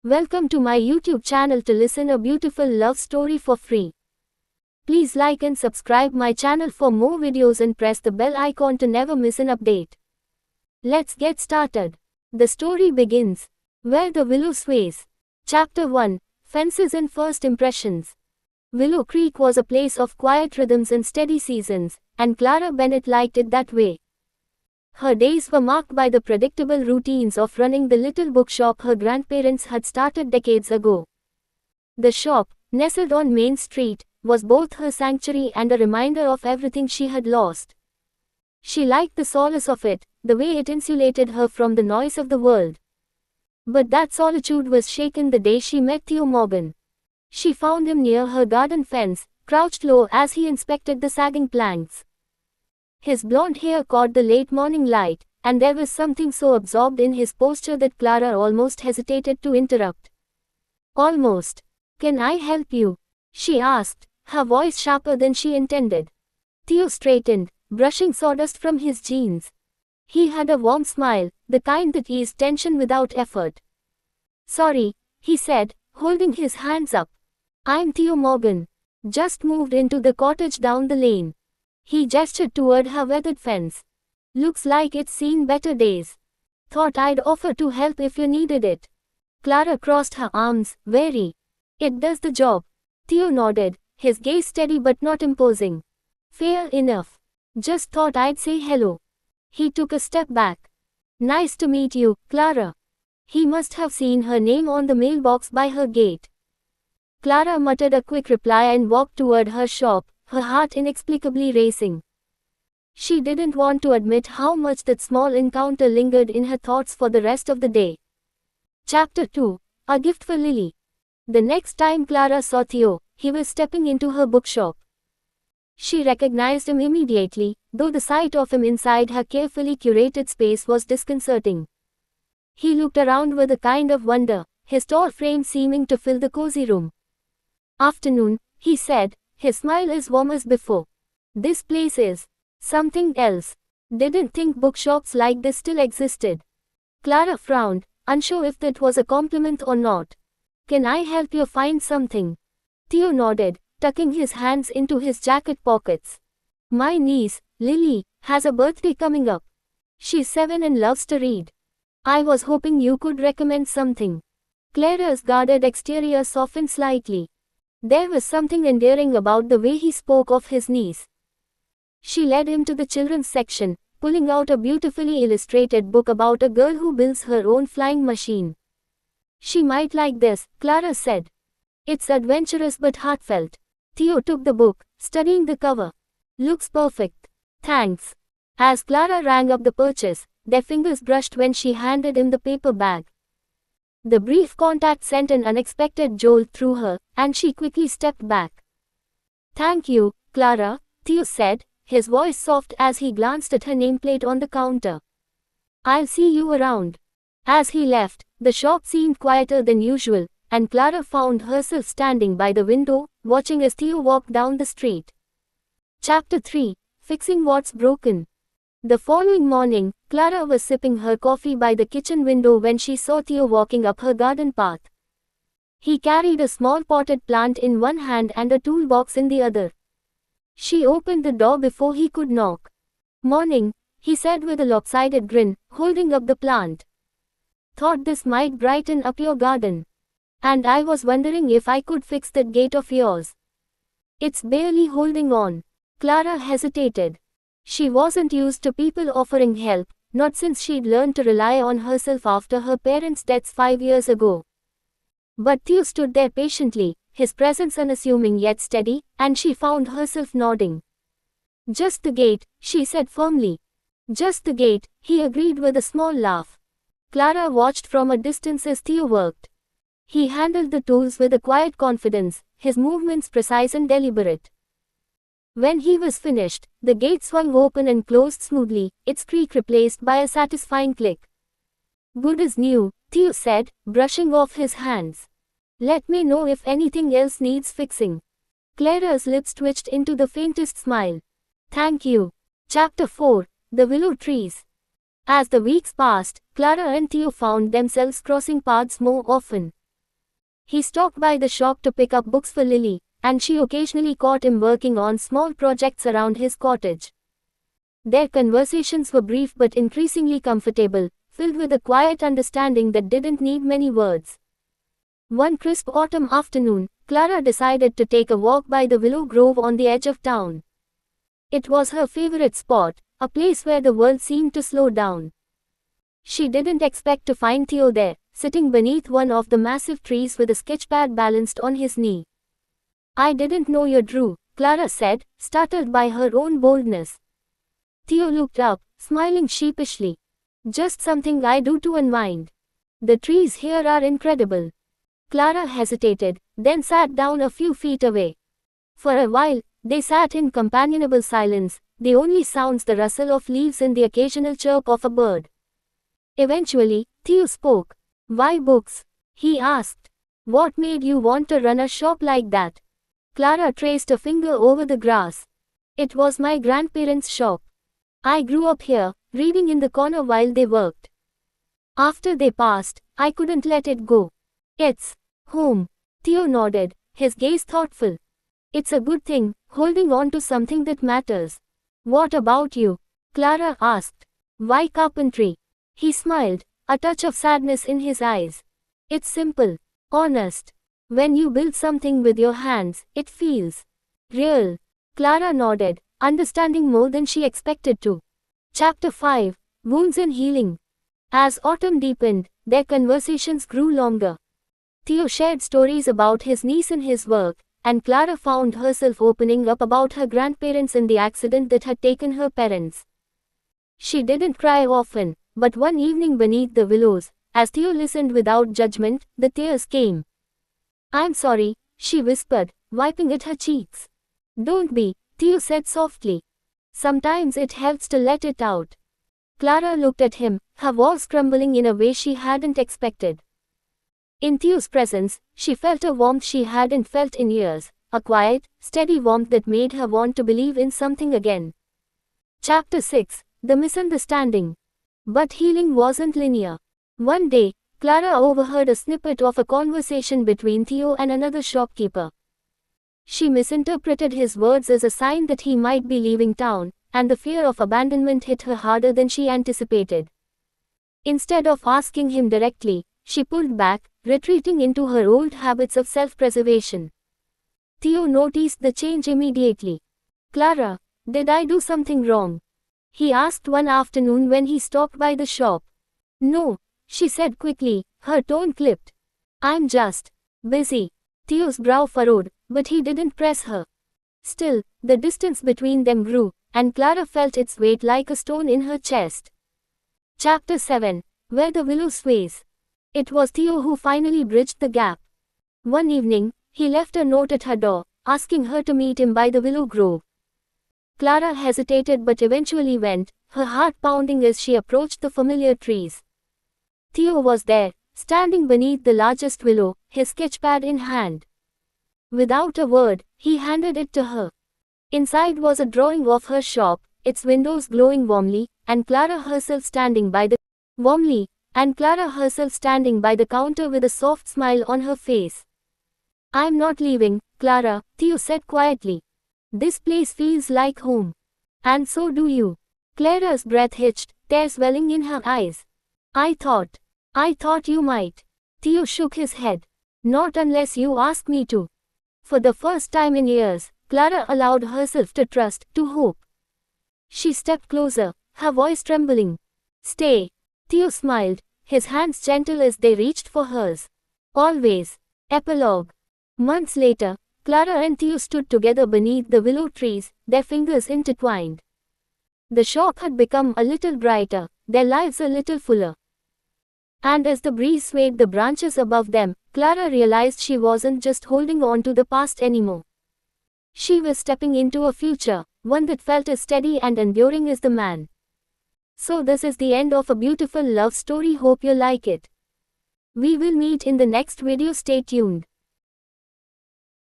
Welcome to my YouTube channel to listen a beautiful love story for free. Please like and subscribe my channel for more videos and press the bell icon to never miss an update. Let's get started. The story begins. Where the Willow Sways. Chapter 1. Fences and First Impressions. Willow Creek was a place of quiet rhythms and steady seasons, and Clara Bennett liked it that way. Her days were marked by the predictable routines of running the little bookshop her grandparents had started decades ago. The shop, nestled on Main Street, was both her sanctuary and a reminder of everything she had lost. She liked the solace of it, the way it insulated her from the noise of the world. But that solitude was shaken the day she met Theo Morgan. She found him near her garden fence, crouched low as he inspected the sagging planks. His blonde hair caught the late morning light, and there was something so absorbed in his posture that Clara almost hesitated to interrupt. Almost. "Can I help you?" she asked, her voice sharper than she intended. Theo straightened, brushing sawdust from his jeans. He had a warm smile, the kind that eased tension without effort. "Sorry," he said, holding his hands up. "I'm Theo Morgan. Just moved into the cottage down the lane." He gestured toward her weathered fence. "Looks like it's seen better days. Thought I'd offer to help if you needed it." Clara crossed her arms, wary. "It does the job." Theo nodded, his gaze steady but not imposing. "Fair enough. Just thought I'd say hello." He took a step back. "Nice to meet you, Clara." He must have seen her name on the mailbox by her gate. Clara muttered a quick reply and walked toward her shop, her heart inexplicably racing. She didn't want to admit how much that small encounter lingered in her thoughts for the rest of the day. Chapter 2. A Gift for Lily. The next time Clara saw Theo, he was stepping into her bookshop. She recognized him immediately, though the sight of him inside her carefully curated space was disconcerting. He looked around with a kind of wonder, his tall frame seeming to fill the cozy room. "Afternoon," he said, his smile as warm as before. "This place is something else. Didn't think bookshops like this still existed." Clara frowned, unsure if that was a compliment or not. "Can I help you find something?" Theo nodded, tucking his hands into his jacket pockets. "My niece, Lily, has a birthday coming up. She's 7 and loves to read. I was hoping you could recommend something." Clara's guarded exterior softened slightly. There was something endearing about the way he spoke of his niece. She led him to the children's section, pulling out a beautifully illustrated book about a girl who builds her own flying machine. "She might like this," Clara said. "It's adventurous but heartfelt." Theo took the book, studying the cover. "Looks perfect. Thanks." As Clara rang up the purchase, their fingers brushed when she handed him the paper bag. The brief contact sent an unexpected jolt through her, and she quickly stepped back. "Thank you, Clara," Theo said, his voice soft as he glanced at her nameplate on the counter. "I'll see you around." As he left, the shop seemed quieter than usual, and Clara found herself standing by the window, watching as Theo walked down the street. Chapter 3. Fixing What's Broken. The following morning, Clara was sipping her coffee by the kitchen window when she saw Theo walking up her garden path. He carried a small potted plant in one hand and a toolbox in the other. She opened the door before he could knock. "Morning," he said with a lopsided grin, holding up the plant. "Thought this might brighten up your garden. And I was wondering if I could fix that gate of yours. It's barely holding on." Clara hesitated. She wasn't used to people offering help, not since she'd learned to rely on herself after her parents' deaths 5 years ago. But Theo stood there patiently, his presence unassuming yet steady, and she found herself nodding. "Just the gate," she said firmly. "Just the gate," he agreed with a small laugh. Clara watched from a distance as Theo worked. He handled the tools with a quiet confidence, his movements precise and deliberate. When he was finished, the gate swung open and closed smoothly, its creak replaced by a satisfying click. "Good as new," Theo said, brushing off his hands. "Let me know if anything else needs fixing." Clara's lips twitched into the faintest smile. "Thank you." Chapter 4. The Willow Trees. As the weeks passed, Clara and Theo found themselves crossing paths more often. He stopped by the shop to pick up books for Lily, and she occasionally caught him working on small projects around his cottage. Their conversations were brief but increasingly comfortable, filled with a quiet understanding that didn't need many words. One crisp autumn afternoon, Clara decided to take a walk by the willow grove on the edge of town. It was her favorite spot, a place where the world seemed to slow down. She didn't expect to find Theo there, sitting beneath one of the massive trees with a sketchpad balanced on his knee. "I didn't know you drew," Clara said, startled by her own boldness. Theo looked up, smiling sheepishly. "Just something I do to unwind. The trees here are incredible." Clara hesitated, then sat down a few feet away. For a while, they sat in companionable silence, the only sounds the rustle of leaves and the occasional chirp of a bird. Eventually, Theo spoke. "Why books?" he asked. "What made you want to run a shop like that?" Clara traced a finger over the grass. "It was my grandparents' shop. I grew up here, reading in the corner while they worked. After they passed, I couldn't let it go. It's home." Theo nodded, his gaze thoughtful. "It's a good thing, holding on to something that matters." "What about you?" Clara asked. "Why carpentry?" He smiled, a touch of sadness in his eyes. "It's simple, honest. When you build something with your hands, it feels real." Clara nodded, understanding more than she expected to. Chapter 5: Wounds and Healing. As autumn deepened, their conversations grew longer. Theo shared stories about his niece and his work, and Clara found herself opening up about her grandparents and the accident that had taken her parents. She didn't cry often, but one evening beneath the willows, as Theo listened without judgment, the tears came. "I'm sorry," she whispered, wiping at her cheeks. "Don't be," Theo said softly. "Sometimes it helps to let it out." Clara looked at him, her walls crumbling in a way she hadn't expected. In Theo's presence, she felt a warmth she hadn't felt in years, a quiet, steady warmth that made her want to believe in something again. Chapter 6: The Misunderstanding. But healing wasn't linear. One day, Clara overheard a snippet of a conversation between Theo and another shopkeeper. She misinterpreted his words as a sign that he might be leaving town, and the fear of abandonment hit her harder than she anticipated. Instead of asking him directly, she pulled back, retreating into her old habits of self-preservation. Theo noticed the change immediately. "Clara, did I do something wrong?" he asked one afternoon when he stopped by the shop. "No," she said quickly, her tone clipped. "I'm just busy." Theo's brow furrowed, but he didn't press her. Still, the distance between them grew, and Clara felt its weight like a stone in her chest. Chapter 7: Where the Willow Sways. It was Theo who finally bridged the gap. One evening, he left a note at her door, asking her to meet him by the willow grove. Clara hesitated but eventually went, her heart pounding as she approached the familiar trees. Theo was there, standing beneath the largest willow, his sketchpad in hand. Without a word, he handed it to her. Inside was a drawing of her shop, its windows glowing warmly, and Clara herself standing by the counter with a soft smile on her face. "I'm not leaving, Clara," Theo said quietly. "This place feels like home. And so do you." Clara's breath hitched, tears welling in her eyes. I thought you might." Theo shook his head. "Not unless you ask me to." For the first time in years, Clara allowed herself to trust, to hope. She stepped closer, her voice trembling. "Stay." Theo smiled, his hands gentle as they reached for hers. "Always." Epilogue. Months later, Clara and Theo stood together beneath the willow trees, their fingers intertwined. The shop had become a little brighter, their lives a little fuller. And as the breeze swayed the branches above them, Clara realized she wasn't just holding on to the past anymore. She was stepping into a future, one that felt as steady and enduring as the man. So this is the end of a beautiful love story. Hope you like it. We will meet in the next video. Stay tuned.